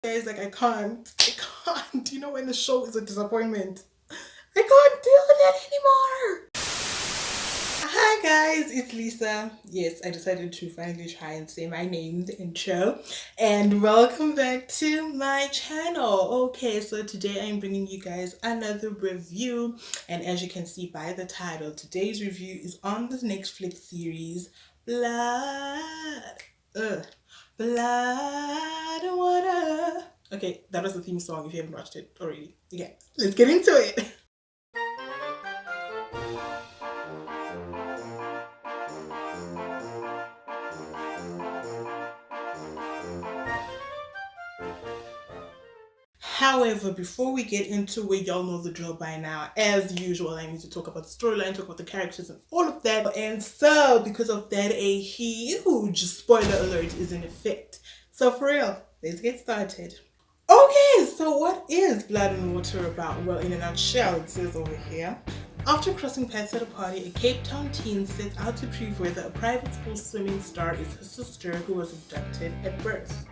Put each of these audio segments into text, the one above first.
Guys, like I can't. You know when the show is a disappointment, I can't deal with it anymore. Hi guys, it's Lisa. Yes, I decided to finally try and say my name in the intro. And welcome back to my channel. Okay, so today I'm bringing you guys another review. And as you can see by the title, today's review is on the Netflix series Blood. Blood and Water. Okay, that was the theme song if you haven't watched it already. Okay, let's get into it. However, before we get into it, y'all know the drill by now. As usual, I need to talk about the storyline, talk about the characters and all of that. And so, because of that, a huge spoiler alert is in effect. So for real, let's get started. Okay, so what is Blood and Water about? Well, in a nutshell, it says over here. After crossing paths at a party, a Cape Town teen sets out to prove whether a private school swimming star is her sister who was abducted at birth.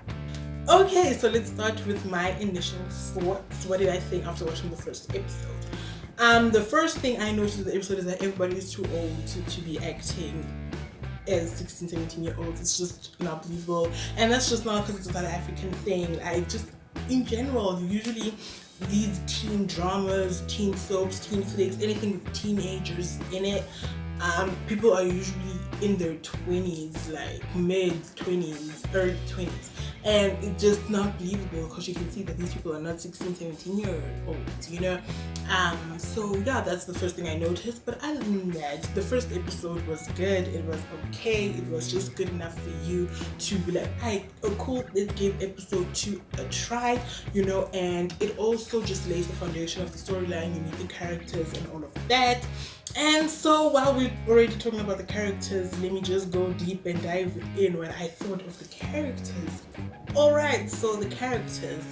Okay, so let's start with my initial thoughts. What did I think after watching the first episode? The first thing I noticed in the episode is that everybody is too old to be acting as 16, 17-year-olds. It's just not believable. And that's just not because it's a South African thing. I just, in general, usually these teen dramas, teen soaps, teen flicks, anything with teenagers in it, people are usually in their 20s, like mid-20s, early 20s. And it's just not believable because you can see that these people are not 16, 17-year-olds, you know? So yeah, that's the first thing I noticed. But other than that, the first episode was good. It was okay. It was just good enough for you to be like, hey, oh cool, let's give episode 2 a try, you know? And it also just lays the foundation of the storyline. You meet the characters and all of that. And so while we're already talking about the characters, let me just go deep and dive in what I thought of the characters. Alright, so the characters.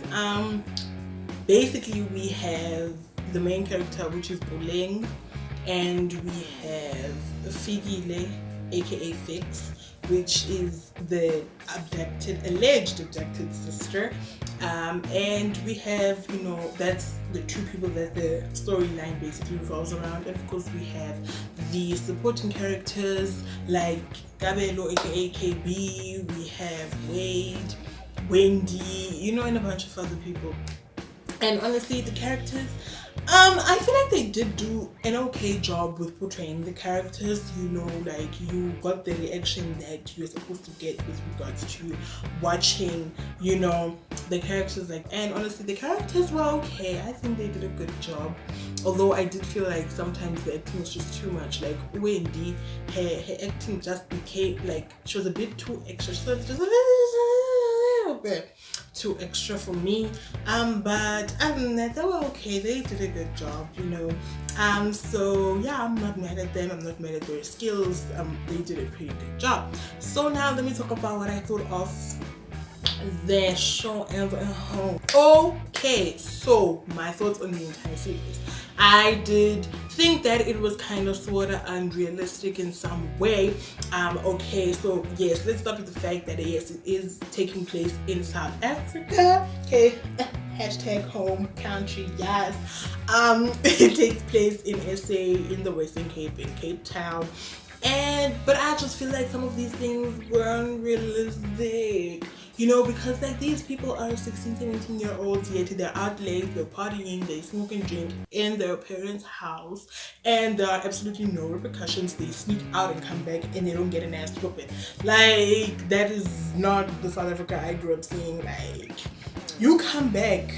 Basically we have the main character, which is Boleng, and we have Figile, aka Fix, which is the alleged abducted sister. And we have, you know, that's the two people that the storyline basically revolves around. And of course we have the supporting characters like Gail, aka KB, we have Wade, Wendy, you know, and a bunch of other people. And honestly, the characters, I feel like they did do an okay job with portraying the characters. You know, like you got the reaction that you're supposed to get with regards to watching, you know, the characters. Like, and honestly, the characters were okay. I think they did a good job. Although I did feel like sometimes the acting was just too much. Like Wendy, her acting just became like she was a bit too extra. She was just a little bit too extra for me, but other than that, they were okay. They did a good job, you know. So yeah, I'm not mad at them. I'm not mad at their skills. They did a pretty good job. So now let me talk about what I thought of the show as a whole. Okay, so my thoughts on the entire series. I did think that it was kind of sort of unrealistic in some way. Okay, so yes, let's start with the fact that yes, it is taking place in South Africa. Okay, hashtag home country, yes. It takes place in SA, in the Western Cape, in Cape Town. But I just feel like some of these things were unrealistic, you know, because like these people are 16, 17-year-olds, yet they're out late, they're partying, they smoke and drink in their parents' house, and there are absolutely no repercussions. They sneak out and come back and they don't get an ass whooping. Like, that is not the South Africa I grew up seeing. Like, you come back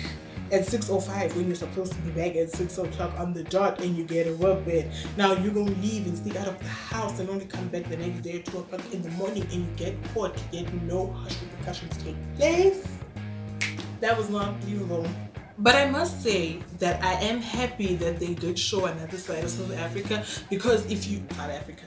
at 6:05 when you're supposed to be back at 6 o'clock on the dot and you get a whooping. Now you're gonna leave and sneak out of the house and only come back the next day at 2 o'clock in the morning and you get caught, yet no harsh repercussions take place. That was not believable. But I must say that I am happy that they did show another side of South Africa, because if you South Africa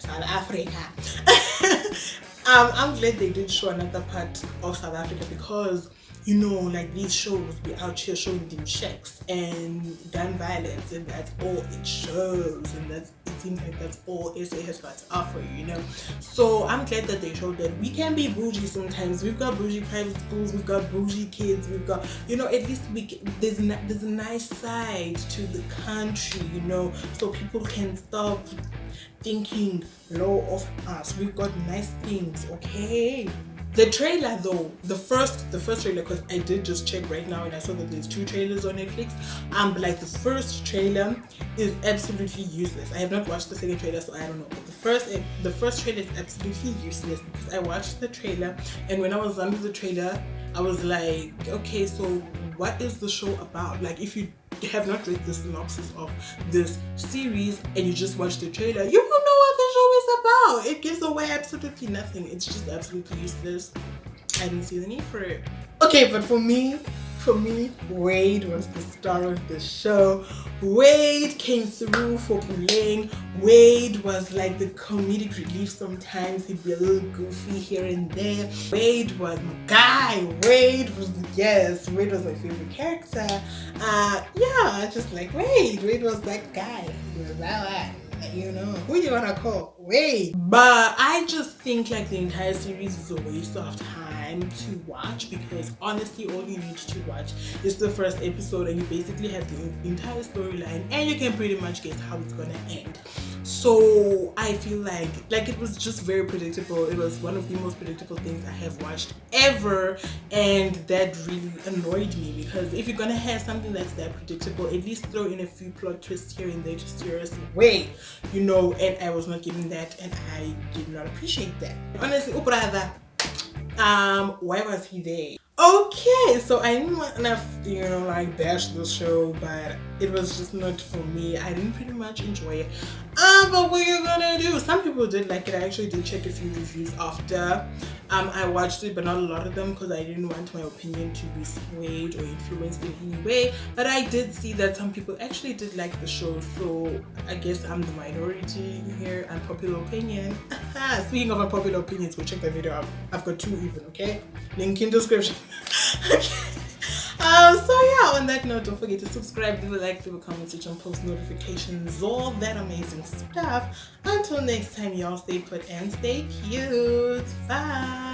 I'm glad they did show another part of South Africa, because you know, like these shows be out here showing them checks and gun violence, and that's all it shows, and it seems like that's all SA has got to offer, you know. So I'm glad that they showed that we can be bougie sometimes. We've got bougie private schools, we've got bougie kids, we've got, you know, at least there's a nice side to the country, you know, so people can stop thinking low of us. We've got nice things, okay? The trailer though, the first trailer, because I did just check right now and I saw that there's 2 trailers on Netflix. But like the first trailer is absolutely useless. I have not watched the second trailer, so I don't know. But the first trailer is absolutely useless, because I watched the trailer, and when I was done with the trailer, I was like, okay, so what is the show about? Like, if you have not read the synopsis of this series and you just watch the trailer, you will know what the show is about. It gives away absolutely nothing. It's just absolutely useless. I didn't see the need for it. Okay, but for me, Wade was the star of the show. Wade came through for Puleng. Wade was like the comedic relief sometimes. He'd be a little goofy here and there. Wade was my guy. Wade was my favorite character. I just like Wade. Wade was that guy. He was that guy. You know, who you gonna call? Wait. But I just think like the entire series is a waste of time to watch, because honestly all you need to watch is the first episode, and you basically have the entire storyline, and you can pretty much guess how it's gonna end. So I feel like it was just very predictable. It was one of the most predictable things I have watched ever, and that really annoyed me, because if you're gonna have something that's that predictable, at least throw in a few plot twists here and there to steer us away, you know. And I was not given that, and I did not appreciate that. Honestly, oh brother, why was he there? Okay, so I didn't want enough, you know, like bash the show, but it was just not for me. I didn't pretty much enjoy it. But what you gonna do? Some people did like it. I actually did check a few reviews after I watched it, but not a lot of them, because I didn't want my opinion to be swayed or influenced in any way. But I did see that some people actually did like the show, so I guess I'm the minority here. Unpopular opinion. Speaking of unpopular opinions, go check the video out. I've got 2 even, okay? Link in description. Okay. So yeah, on that note, don't forget to subscribe, leave a like, leave a comment, switch on post notifications, all that amazing stuff. Until next time, y'all, stay put and stay cute. Bye.